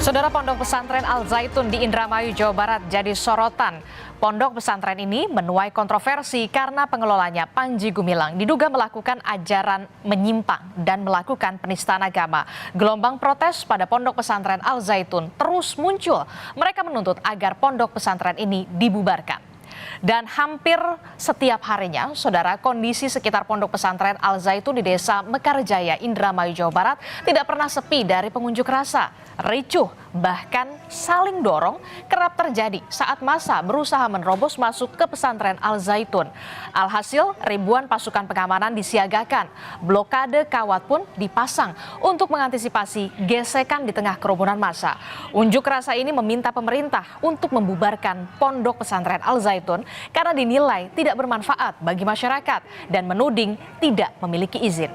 Saudara, Pondok Pesantren Al Zaitun di Indramayu, Jawa Barat jadi sorotan. Pondok pesantren ini menuai kontroversi karena pengelolanya, Panji Gumilang, diduga melakukan ajaran menyimpang dan melakukan penistaan agama. Gelombang protes pada Pondok Pesantren Al Zaitun terus muncul. Mereka menuntut agar pondok pesantren ini dibubarkan. Dan hampir setiap harinya, saudara, kondisi sekitar Pondok Pesantren Al Zaitun di Desa Mekarjaya, Indramayu, Jawa Barat tidak pernah sepi dari pengunjuk rasa. Ricuh, bahkan saling dorong kerap terjadi saat massa berusaha menerobos masuk ke pesantren Al Zaitun. Alhasil, ribuan pasukan pengamanan disiagakan. Blokade kawat pun dipasang untuk mengantisipasi gesekan di tengah kerumunan massa. Unjuk rasa ini meminta pemerintah untuk membubarkan Pondok Pesantren Al Zaitun karena dinilai tidak bermanfaat bagi masyarakat dan menuding tidak memiliki izin.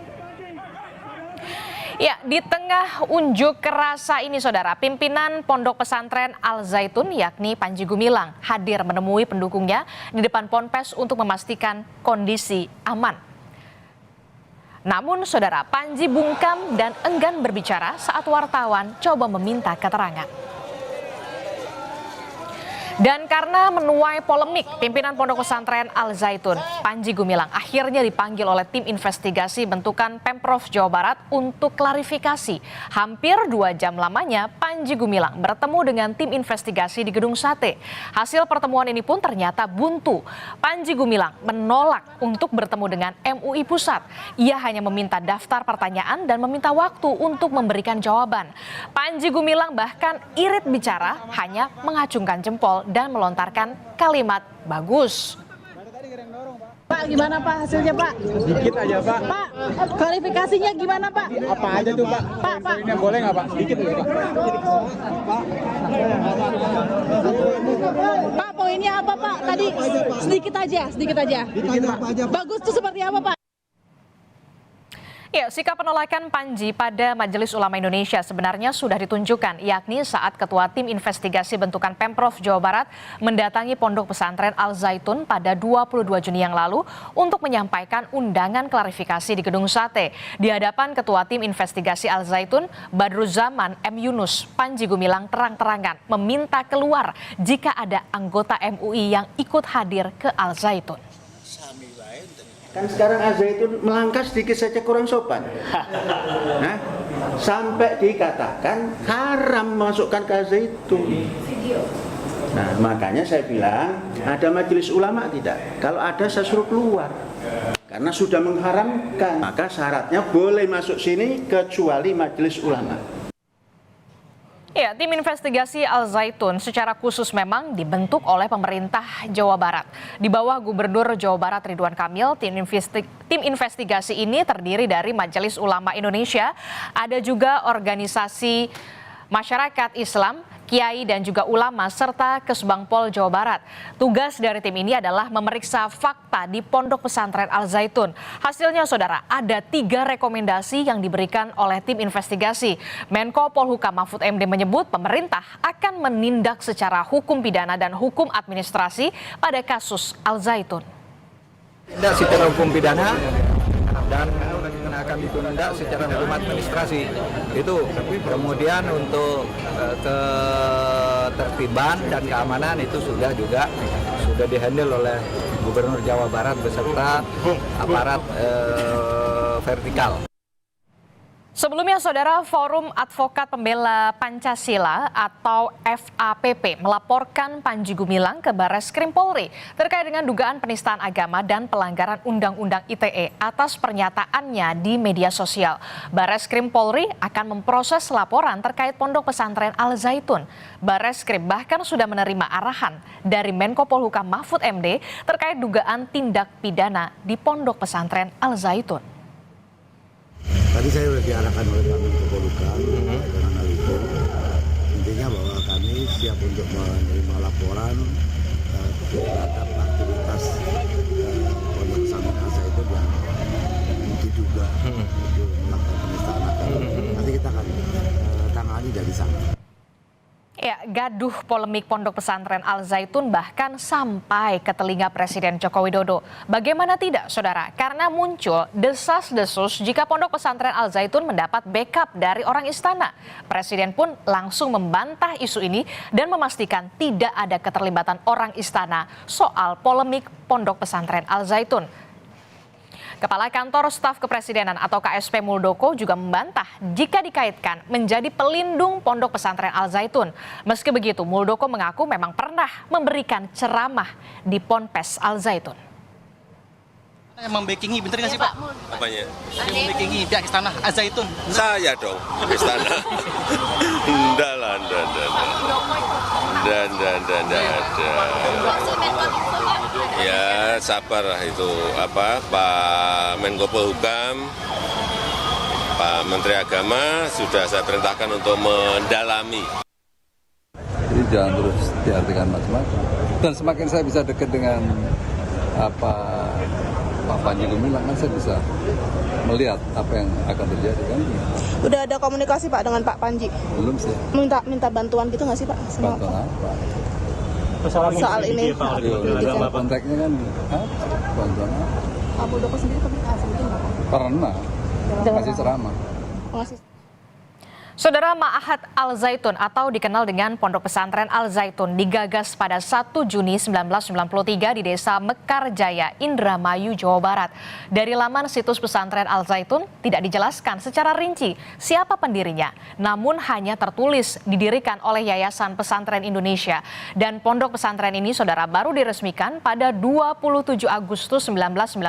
Ya, di tengah unjuk rasa ini, saudara, pimpinan Pondok Pesantren Al Zaitun yakni Panji Gumilang hadir menemui pendukungnya di depan Ponpes untuk memastikan kondisi aman. Namun, saudara, Panji bungkam dan enggan berbicara saat wartawan coba meminta keterangan. Dan karena menuai polemik, pimpinan Pondok Pesantren Al Zaitun, Panji Gumilang, akhirnya dipanggil oleh tim investigasi bentukan Pemprov Jawa Barat untuk klarifikasi. Hampir 2 jam lamanya, Panji Gumilang bertemu dengan tim investigasi di Gedung Sate. Hasil pertemuan ini pun ternyata buntu. Panji Gumilang menolak untuk bertemu dengan MUI Pusat. Ia hanya meminta daftar pertanyaan dan meminta waktu untuk memberikan jawaban. Panji Gumilang bahkan irit bicara, hanya mengacungkan jempol dan melontarkan kalimat bagus. Pak, gimana Pak hasilnya Pak? Dikit aja Pak. Pak, klarifikasinya gimana Pak? Apa aja tuh Pak? Pak. Ini boleh nggak Pak? Dikit aja Pak. Pak, poinnya apa Pak? Tadi sedikit aja. Dikit Pak. Bagus tuh seperti apa Pak? Ya, sikap penolakan Panji pada Majelis Ulama Indonesia sebenarnya sudah ditunjukkan, yakni saat Ketua Tim Investigasi bentukan Pemprov Jawa Barat mendatangi Pondok Pesantren Al Zaitun pada 22 Juni yang lalu untuk menyampaikan undangan klarifikasi di Gedung Sate. Di hadapan Ketua Tim Investigasi Al Zaitun, Badruzzaman M. Yunus, Panji Gumilang terang-terangan meminta keluar jika ada anggota MUI yang ikut hadir ke Al Zaitun. Kan sekarang Al Zaitun melangkah sedikit saja kurang sopan. Nah, sampai dikatakan haram masukkan ke Al Zaitun. Nah, makanya saya bilang ada majelis ulama tidak? Kalau ada saya suruh keluar. Karena sudah mengharamkan, maka syaratnya boleh masuk sini kecuali majelis ulama. Ya, tim investigasi Al Zaitun secara khusus memang dibentuk oleh pemerintah Jawa Barat. Di bawah Gubernur Jawa Barat Ridwan Kamil, tim investigasi ini terdiri dari Majelis Ulama Indonesia, ada juga organisasi masyarakat Islam, kiai dan juga ulama, serta Kesbangpol Jawa Barat. Tugas dari tim ini adalah memeriksa fakta di Pondok Pesantren Al Zaitun. Hasilnya, saudara, ada 3 rekomendasi yang diberikan oleh tim investigasi. Menko Polhukam Mahfud MD menyebut pemerintah akan menindak secara hukum pidana dan hukum administrasi pada kasus Al Zaitun. Tindak secara hukum pidana dan akan ditindak secara hukum administrasi. Itu kemudian untuk ketertiban dan keamanan itu sudah dihandle oleh Gubernur Jawa Barat beserta aparat vertikal. Sebelumnya, saudara, Forum Advokat Pembela Pancasila atau FAPP melaporkan Panji Gumilang ke Barreskrim Polri terkait dengan dugaan penistaan agama dan pelanggaran Undang-Undang ITE atas pernyataannya di media sosial. Barreskrim Polri akan memproses laporan terkait Pondok Pesantren Al Zaitun. Barreskrim bahkan sudah menerima arahan dari Menko Polhukam Mahfud MD terkait dugaan tindak pidana di Pondok Pesantren Al Zaitun. Tadi saya sudah diarahkan oleh Pak Menko Polhukam dengan hal itu. Intinya bahwa kami siap untuk menerima laporan terhadap aktivitas Pondok Pesantren Al Zaitun yang diduga untuk melakukan penistaan agama. Nanti kita akan tangani dari sana. Ya, gaduh polemik Pondok Pesantren Al Zaitun bahkan sampai ke telinga Presiden Joko Widodo. Bagaimana tidak, saudara? Karena muncul desas-desus jika Pondok Pesantren Al Zaitun mendapat backup dari orang istana. Presiden pun langsung membantah isu ini dan memastikan tidak ada keterlibatan orang istana soal polemik Pondok Pesantren Al Zaitun. Kepala Kantor Staf Kepresidenan atau KSP Muldoko juga membantah jika dikaitkan menjadi pelindung Pondok Pesantren Al Zaitun. Meski begitu, Muldoko mengaku memang pernah memberikan ceramah di Ponpes Al Zaitun. Yang membackingi, bener nggak sih Pak? Apanya? Yang membackingi pihak istana Al Zaitun. Saya dong, istana. Enggak lah, enggak ada. Ya sabar lah itu Pak Menko Polhukam, Pak Menteri Agama sudah saya perintahkan untuk mendalami. Jadi jangan terus diartikan macam-macam. Dan semakin saya bisa dekat dengan Pak Panji Gumilang, kan saya bisa melihat apa yang akan terjadi kan. Udah ada komunikasi Pak dengan Pak Panji? Belum sih. Minta bantuan gitu nggak sih Pak? Bantuan apa? Soal ini. Ada kontaknya kan? Bantuan apa? Pak Muldoko sendiri komunikasi mungkin nggak Pak? Pernah. Kasih ceramah. Saudara, Ma'had Al Zaitun atau dikenal dengan Pondok Pesantren Al Zaitun digagas pada 1 Juni 1993 di Desa Mekarjaya, Indramayu, Jawa Barat. Dari laman situs pesantren Al Zaitun tidak dijelaskan secara rinci siapa pendirinya, namun hanya tertulis didirikan oleh Yayasan Pesantren Indonesia. Dan pondok pesantren ini, saudara, baru diresmikan pada 27 Agustus 1999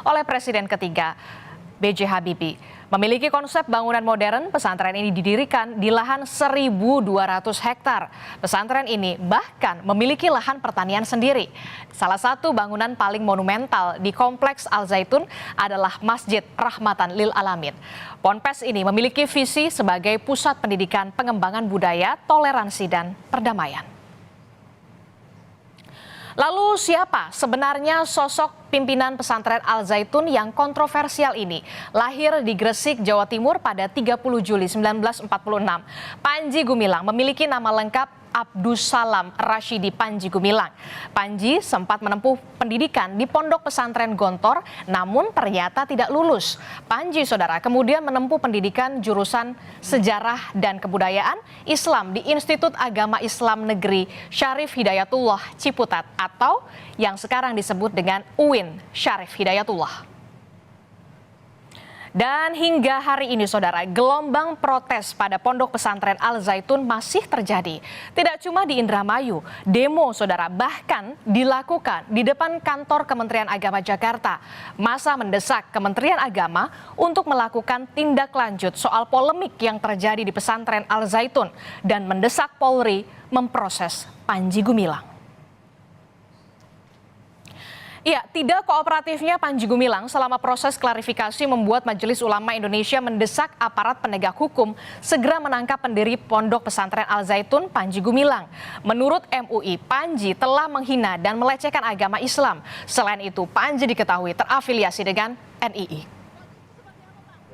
oleh Presiden ketiga B.J. Habibie. Memiliki konsep bangunan modern, pesantren ini didirikan di lahan 1.200 hektar. Pesantren ini bahkan memiliki lahan pertanian sendiri. Salah satu bangunan paling monumental di Kompleks Al Zaitun adalah Masjid Rahmatan Lil Alamin. Ponpes ini memiliki visi sebagai pusat pendidikan pengembangan budaya, toleransi, dan perdamaian. Lalu siapa sebenarnya sosok pimpinan pesantren Al Zaitun yang kontroversial ini? Lahir di Gresik, Jawa Timur pada 30 Juli 1946. Panji Gumilang memiliki nama lengkap Abdussalam Rashidi Panji Gumilang. Panji sempat menempuh pendidikan di Pondok Pesantren Gontor, namun ternyata tidak lulus. Panji, saudara, kemudian menempuh pendidikan jurusan Sejarah dan Kebudayaan Islam di Institut Agama Islam Negeri Syarif Hidayatullah Ciputat atau yang sekarang disebut dengan UIN Syarif Hidayatullah. Dan hingga hari ini, saudara, gelombang protes pada Pondok Pesantren Al Zaitun masih terjadi. Tidak cuma di Indramayu, demo, saudara, bahkan dilakukan di depan kantor Kementerian Agama Jakarta. Masa mendesak Kementerian Agama untuk melakukan tindak lanjut soal polemik yang terjadi di pesantren Al Zaitun dan mendesak Polri memproses Panji Gumilang. Ya, tidak kooperatifnya Panji Gumilang selama proses klarifikasi membuat Majelis Ulama Indonesia mendesak aparat penegak hukum segera menangkap pendiri Pondok Pesantren Al Zaitun, Panji Gumilang. Menurut MUI, Panji telah menghina dan melecehkan agama Islam. Selain itu, Panji diketahui terafiliasi dengan NII.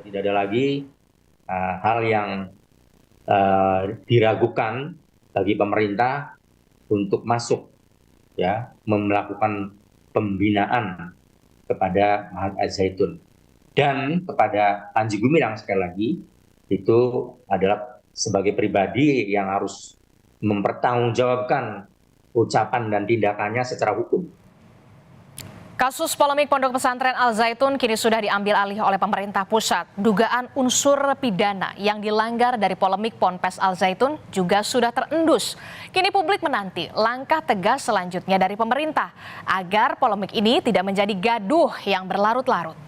Tidak ada lagi hal yang diragukan bagi pemerintah untuk masuk, ya, melakukan pembinaan kepada Ma'had Al Zaitun dan kepada Panji Gumilang. Sekali lagi, itu adalah sebagai pribadi yang harus mempertanggungjawabkan ucapan dan tindakannya secara hukum. Kasus polemik Pondok Pesantren Al Zaitun kini sudah diambil alih oleh pemerintah pusat. Dugaan unsur pidana yang dilanggar dari polemik Ponpes Al Zaitun juga sudah terendus. Kini publik menanti langkah tegas selanjutnya dari pemerintah agar polemik ini tidak menjadi gaduh yang berlarut-larut.